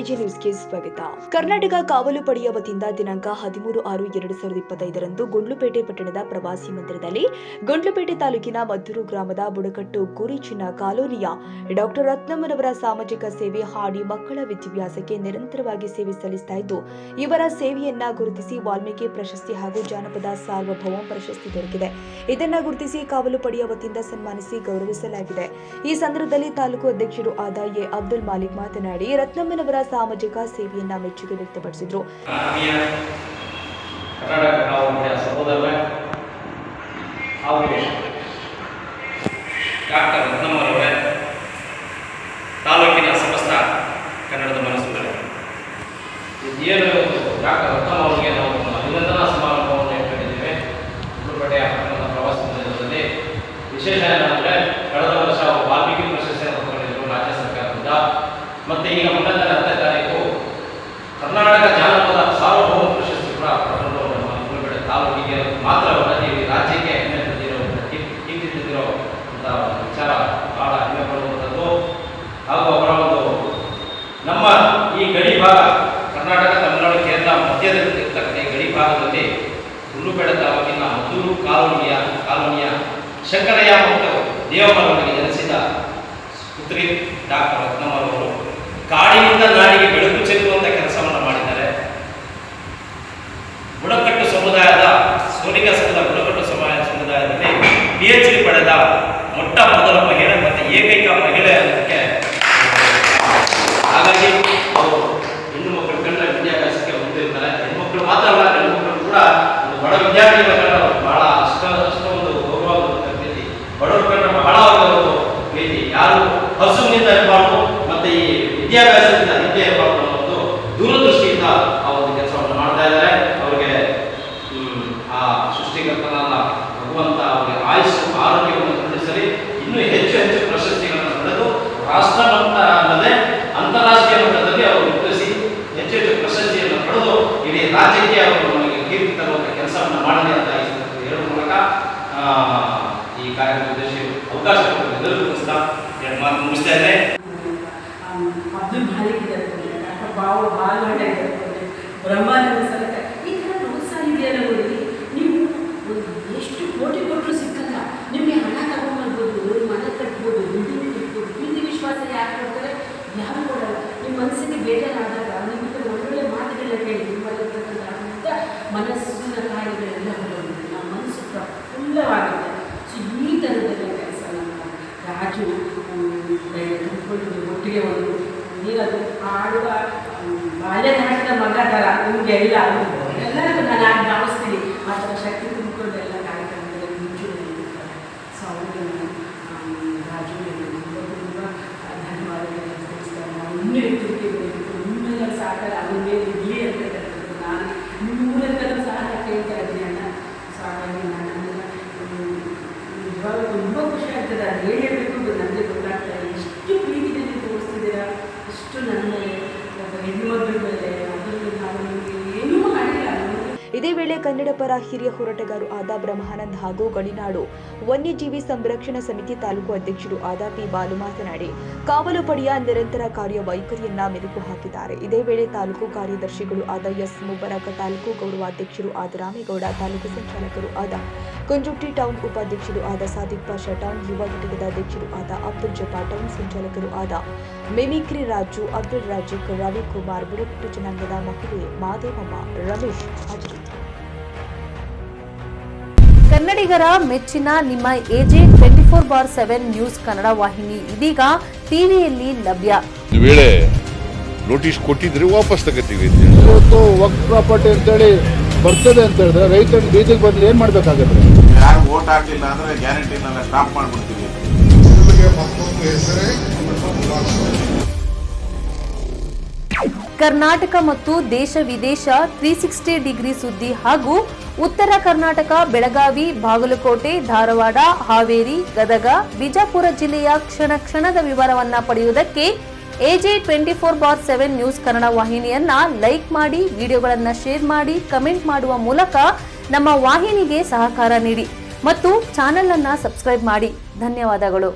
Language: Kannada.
ಎಜೆ ನ್ಯೂಸ್ಗೆ ಸ್ವಾಗತ. ಕರ್ನಾಟಕ ಕಾವಲು ಪಡೆಯ ವತಿಯಿಂದ ದಿನಾಂಕ 13/6/2025 ಗುಂಡ್ಲುಪೇಟೆ ಪಟ್ಟಣದ ಪ್ರವಾಸಿ ಮಂದಿರದಲ್ಲಿ ಗುಂಡ್ಲುಪೇಟೆ ತಾಲೂಕಿನ ಮದ್ದೂರು ಗ್ರಾಮದ ಬುಡಕಟ್ಟು ಗುರಿಚಿನ್ನ ಕಾಲೋನಿಯ ಡಾಕ್ಟರ್ ರತ್ನಮ್ಮನವರ ಸಾಮಾಜಿಕ ಸೇವೆ ಹಾಡಿ ಮಕ್ಕಳ ವಿದ್ಯಾಭ್ಯಾಸಕ್ಕೆ ನಿರಂತರವಾಗಿ ಸೇವೆ ಸಲ್ಲಿಸ್ತಾ ಇದ್ದು, ಇವರ ಸೇವೆಯನ್ನ ಗುರುತಿಸಿ ವಾಲ್ಮೀಕಿ ಪ್ರಶಸ್ತಿ ಹಾಗೂ ಜಾನಪದ ಸಾರ್ವಭೌಮ ಪ್ರಶಸ್ತಿ ದೊರಕಿದೆ. ಇದನ್ನ ಗುರುತಿಸಿ ಕಾವಲು ಪಡೆಯ ವತಿಯಿಂದ ಸನ್ಮಾನಿಸಿ ಗೌರವಿಸಲಾಗಿದೆ. ಈ ಸಂದರ್ಭದಲ್ಲಿ ತಾಲೂಕು ಅಧ್ಯಕ್ಷರು ಆದ ಎ ಅಬ್ದುಲ್ ಮಾಲಿಕ್ ಮಾತನಾಡಿ ರತ್ನಮ್ಮನವರ ಸಾಮಾಜಿಕ ಸೇವೆಯನ್ನ ಮೆಚ್ಚುಗೆ ವ್ಯಕ್ತಪಡಿಸಿದರು. ಡಾಕ್ಟರ್ ರತ್ನಮ್ಮನವರೇ, ತಾಲೂಕಿನ ಸಮಸ್ತ ಕನ್ನಡದ ಮನಸ್ಸುಗಳೇ, ಏನು ಡಾಕ್ಟರ್ ರತ್ನಮ್ಮವರಿಗೆ ನಾವು ಅಭಿನಂದನಾ ಸಮಾರಂಭವನ್ನು ಇಟ್ಕೊಂಡಿದ್ದೇವೆ. ಗುಂಡ್ಲುಪೇಟೆಯ ಪಟ್ಟಣದ ಪ್ರವಾಸಿ ಮಂದಿರದಲ್ಲಿ ವಿಶೇಷ ಏನಂದರೆ ಕಳೆದ ವರ್ಷ ವಾಲ್ಮೀಕಿ ಪ್ರಶಸ್ತಿಯನ್ನು ಪಡೆದಿದ್ದರು ರಾಜ್ಯ ಸರ್ಕಾರದಿಂದ. ಮತ್ತು ಈಗ ಮುಂದಿನ 10ನೇ ತಾರೀಕು ಕರ್ನಾಟಕ ಜಾನಪದ ಸಾರ್ವಭೌಮ ಪ್ರಶಸ್ತಿ ಕೂಡ ಪಡೆದು ನಮ್ಮ ಗುಂಡ್ಲುಪೇಟೆ ತಾಲೂಕಿಗೆ ಮಾತ್ರವಲ್ಲ, ಈ ರಾಜ್ಯಕ್ಕೆ ಹೆಮ್ಮೆ ತಂದಿರೋ ಅಂತ ವಿಚಾರ ಬಹಳ ಹೆಮ್ಮೆ ಪಡುವಂಥದ್ದು. ಹಾಗೂ ಅವರ ಒಂದು ನಮ್ಮ ಈ ಗಡಿ ಭಾಗ ಕರ್ನಾಟಕ, ತಮಿಳುನಾಡು, ಕೇರಳ ಮಧ್ಯದಲ್ಲಿರ್ತಕ್ಕಂಥ ಈ ಗಡಿ ಭಾಗದಲ್ಲಿ ಗುಂಡ್ಲುಪೇಟೆ ತಾಲೂಕಿನ ಮದ್ದೂರು ಕಾಲೋನಿಯ ಶಂಕರಯ್ಯ ಮತ್ತು ದೇವಮ್ಮನವರಿಗೆ ಜನಿಸಿದ ಪುತ್ರಿ ಡಾಕ್ಟರ್ ರತ್ನಮ್ಮನವರು ಕಾಡಿನಿಂದ ನಾಡಿಗೆ ಬೆಳಕು ಚೆಲ್ಲುವಂಥ ಕೆಲಸವನ್ನು ಮಾಡಿದ್ದಾರೆ. ಬುಡಕಟ್ಟು ಸಮುದಾಯದ ಸೋನಿಕ ಸಂಘದ ಬುಡಕಟ್ಟು ಸಮುದಾಯದಲ್ಲಿ PhD ಪಡೆದ ಮೊಟ್ಟ ಮೊದಲ ಮಹಿಳೆ ಮತ್ತು ಏಕೈಕ ಮಹಿಳೆ ಅನ್ನೋದಕ್ಕೆ. ಹಾಗಾಗಿ ಅವರು ಹೆಣ್ಣು ಮಕ್ಕಳು ಕಂಡ ವಿದ್ಯಾಭ್ಯಾಸಕ್ಕೆ ಹೊಂದಿರ್ತಾರೆ. ಹೆಣ್ಮಕ್ಳು ಮಾತ್ರ ಅಲ್ಲ, ಗಂಡು ಮಕ್ಕಳು ಕೂಡ ಒಂದು ಬಡ ವಿದ್ಯಾರ್ಥಿಗಳ ಬಹಳ ಅಷ್ಟೊಂದು ಗೌರವ ಪ್ರೀತಿ, ಬಡವರು ಕಂಡ್ರೆ ಬಹಳ ಒಂದು ಪ್ರೀತಿ. ಯಾರು ಹಸುವಿನಿಂದ ಇರಬಾರ್ದು ಮತ್ತು ಈ ವಿದ್ಯಾಭ್ಯಾಸದಿಂದ ನಿದ್ದೆ ಇರಬಾರ್ದು ಅನ್ನೋ ಒಂದು ದೂರದೃಷ್ಟಿಯಿಂದ ಆ ಒಂದು ಕೆಲಸವನ್ನು ಮಾಡ್ತಾ ಇದ್ದಾರೆ. ಅವರಿಗೆ ಆ ಸೃಷ್ಟಿಕರ್ತನಾದ ಭಗವಂತ ಅವರಿಗೆ ಆಯುಷ್ ಆರೋಗ್ಯವನ್ನು ಕರುಣಿಸಲಿ. ಇನ್ನೂ ಹೆಚ್ಚು ಹೆಚ್ಚು ಪ್ರಶಸ್ತಿಗಳನ್ನು ಪಡೆದು ರಾಷ್ಟ್ರ ಮಟ್ಟ ಅಲ್ಲದೆ ಅಂತಾರಾಷ್ಟ್ರೀಯ ಮಟ್ಟದಲ್ಲಿ ಅವರು ಗುರುತಿಸಿ ಹೆಚ್ಚು ಹೆಚ್ಚು ಪ್ರಶಸ್ತಿಯನ್ನು ಪಡೆದು ಇಡೀ ರಾಜ್ಯಕ್ಕೆ ಅವರು ನಮಗೆ ಕೀರ್ತಿ ತರುವಂಥ ಕೆಲಸವನ್ನು ಮಾಡಲಿ ಅಂತ ಹೇಳುವ ಮೂಲಕ ಈ ಕಾರ್ಯಕ್ರಮ ಉದ್ದೇಶಿ ಅವಕಾಶ ನಿರ್ವಹಿಸ್ತಾ ಮಾತು ಮುಗಿಸ್ತಾ ಇದ್ದೆ. ಅಬ್ದುಲ್ ಮಾಲಿಕ್ ಇದ್ದಾರೆ, ಡಾಕ್ಟರ್ ಬಾಲಗಂಡ ಇದ್ದಾರೆ, ಬ್ರಹ್ಮಾನಂದ ಸರ್ಕಾರ, ಈ ಥರ ಪ್ರೋತ್ಸಾಹ ಇದೆಯಲ್ಲ ನೋಡಿ. ನೀವು ಎಷ್ಟು ಕೋಟಿ ಕೊಟ್ಟರು ಸಿಕ್ಕಲ್ಲ, ನಿಮಗೆ ಹಣ ತಗೊಂಡ್ಬರ್ಬೋದು, ಮನೆ ಕಟ್ಬೋದು, ಬಿಲ್ಡಿಂಗ್ ಕಟ್ಬೋದು. ಪ್ರೀತಿ ವಿಶ್ವಾಸ ಯಾರು ಕೊಡ್ತಾರೆ? ಯಾರು ಕೊಡಲ್ಲ. ನಿಮ್ಮ ಮನಸ್ಸಿಗೆ ಬೇಜಾರಾದಾಗ ನಿಮಗೆ ಒಳ್ಳೊಳ್ಳೆ ಮಾತುಗಳನ್ನ ಕೇಳಿ ನಿಮ್ಮಲ್ಲಿರ್ತಕ್ಕಂಥ ಮನಸ್ಸಿನ ಕಾರ್ಯಗಳೆಲ್ಲ ಹೊರಗೆ ನಮ್ಮ ಮನಸ್ಸು ಪ್ರಫುಲ್ಲವಾಗುತ್ತೆ. ಸೊ ಈ ಥರದ್ದೆಲ್ಲ ಕೆಲಸ ನಮ್ಮ ರಾಜು ಕಲ್ತ್ಕೊಂಡು ಒಟ್ಟಿಗೆ ಒಂದು ನೀರದು ಆಡುವ ಬಾಲ್ಯನಾಟದ ಮಗ ಥರ ನಿಮಗೆ ಎಲ್ಲ ಎಲ್ಲರಿಗೂ ನಾನು ಭಾವಿಸ್ತೀನಿ. ಆ ಥರ ಶಕ್ತಿ ತುಂಬಿಕೊಂಡು ಎಲ್ಲ ಕಾರ್ಯಕ್ರಮದಲ್ಲಿ ಮುಂಚೂಣಿರ್ತಾರೆ. ಸೊ ಅವರಿಗೆ ರಾಜು ತುಂಬ ಧನ್ಯವಾದಗಳನ್ನು ತಿಳಿಸ್ತಾರೆ. ನಾವು ಇನ್ನೂ ಎಚ್ಚರಿಕೆ ನಿಮ್ಮೆಲ್ಲ ಸಹಕಾರ ಅವ್ರ ಮೇಲೆ ಇರಲಿ ಅಂತ ಹೇಳ್ತಾರೆ. ನಾನು ನಿಮ್ಮೂರಲ್ಲೆಲ್ಲ ಸಹಾಯ ಕೇಳ್ತಾ ಇದ್ದೀನಿ ಅಣ್ಣ. ಸೊ ಹಾಗಾಗಿ ನನ್ನೆಲ್ಲ ಇವಾಗ ತುಂಬ ಖುಷಿ ಆಗ್ತದೆ. ಅದು ಏನು ಹೇಳಬೇಕು ಅಂತ ನನಗೆ ಗೊತ್ತಾಗ್ತಾ ಇದೆ. ಎಷ್ಟು ಪ್ರೀತಿಯಲ್ಲಿ ತೋರಿಸ್ತಿದ್ದೀರಾ, ಇಷ್ಟು ನನ್ನ ಹೆಣ್ಣುಮಗಳ ಮೇಲೆ ಅದರಲ್ಲಿ ನಾವು ನಿಮಗೆ ಏನೂ ಮಾಡಿಲ್ಲ. ಇದೇ ವೇಳೆ ಕನ್ನಡ ಪರ ಹಿರಿಯ ಹೋರಾಟಗಾರರು ಆದ ಬ್ರಹ್ಮಾನಂದ್ ಹಾಗೂ ಗಡಿನಾಡು ವನ್ಯಜೀವಿ ಸಂರಕ್ಷಣಾ ಸಮಿತಿ ತಾಲೂಕು ಅಧ್ಯಕ್ಷರು ಆದ ಪಿ ಬಾಲು ಮಾತನಾಡಿ ಕಾವಲು ಪಡೆಯ ನಿರಂತರ ಕಾರ್ಯವೈಖರಿಯನ್ನ ಮೆಲುಕು ಹಾಕಿದ್ದಾರೆ. ಇದೇ ವೇಳೆ ತಾಲೂಕು ಕಾರ್ಯದರ್ಶಿಗಳು ಆದ ಎಸ್ ಮುಬರಕ, ತಾಲೂಕು ಗೌರವಾಧ್ಯಕ್ಷರು ಆದ ರಾಮೇಗೌಡ, ತಾಲೂಕು ಸಂಚಾಲಕರು ಆದ ಕುಂಜುಟ್ಟಿ, ಟೌನ್ ಉಪಾಧ್ಯಕ್ಷರು ಆದ ಸಾದಿಕ್ ಪಾಷಾ, ಟೌನ್ ಯುವ ಘಟಕದ ಅಧ್ಯಕ್ಷರು ಆದ ಅಬ್ದುಲ್ ಜಬ್ಬಾ, ಟೌನ್ ಸಂಚಾಲಕರು ಆದ ಮಿಮಿಕ್ರಿ ರಾಜು, ಅಬ್ದುಲ್ ರಾಜಿಕ್, ರವಿಕುಮಾರ್, ಬುಡಕಟ್ಟು ಜನಾಂಗದ ಮಹಿಳೆ ಮಾದೇವಮ್ಮ, ರಮೇಶ್ ಹಾಜರಿದ್ದರು. ಕನ್ನಡಿಗರ ಮೆಚ್ಚಿನ ನಿಮ್ಮ AJ 24/7 ನ್ಯೂಸ್ ಕನ್ನಡ ವಾಹಿನಿ ಇದೀಗ ಟಿವಿಯಲ್ಲಿ ಲಭ್ಯ. ಒಂದು ವೇಳೆ ನೋಟಿಸ್ ಕೊಟ್ಟಿದ್ರೆ ವಾಪಸ್ ತಗೋತೀವಿ. ಇವತ್ತು ವಕ್ಫ್ ಪ್ರಾಪರ್ಟಿ ಅಂತೇಳಿ ಬರ್ತದೆ ಅಂತ ಹೇಳಿದ್ರೆ ರೈತರ ಬೀಜಕ್ಕೆ ಬದಲು ಏನ್ ಮಾಡ್ಬೇಕಾಗತ್ತೆ? ಯಾರು ವೋಟ್ ಹಾಕಲಿಲ್ಲ ಅಂದ್ರೆ ಗ್ಯಾರಂಟಿನೆಲ್ಲ ಸ್ಟಾಪ್ ಮಾಡ್ಬಿಡ್ತೀವಿ. ಕರ್ನಾಟಕ ಮತ್ತು ದೇಶ ವಿದೇಶ 360 ಡಿಗ್ರಿ ಸುದ್ದಿ ಹಾಗೂ ಉತ್ತರ ಕರ್ನಾಟಕ, ಬೆಳಗಾವಿ, ಬಾಗಲಕೋಟೆ, ಧಾರವಾಡ, ಹಾವೇರಿ, ಗದಗ, ಬಿಜಾಪುರ ಜಿಲ್ಲೆಯ ಕ್ಷಣ ಕ್ಷಣದ ವಿವರವನ್ನ ಪಡೆಯುವುದಕ್ಕೆ AJ 24/7 ನ್ಯೂಸ್ ಕನ್ನಡ ವಾಹಿನಿಯನ್ನ ಲೈಕ್ ಮಾಡಿ, ವಿಡಿಯೋಗಳನ್ನ ಶೇರ್ ಮಾಡಿ, ಕಮೆಂಟ್ ಮಾಡುವ ಮೂಲಕ ನಮ್ಮ ವಾಹಿನಿಗೆ ಸಹಕಾರ ನೀಡಿ ಮತ್ತು ಚಾನೆಲ್ ಅನ್ನ ಸಬ್ಸ್ಕ್ರೈಬ್ ಮಾಡಿ. ಧನ್ಯವಾದಗಳು.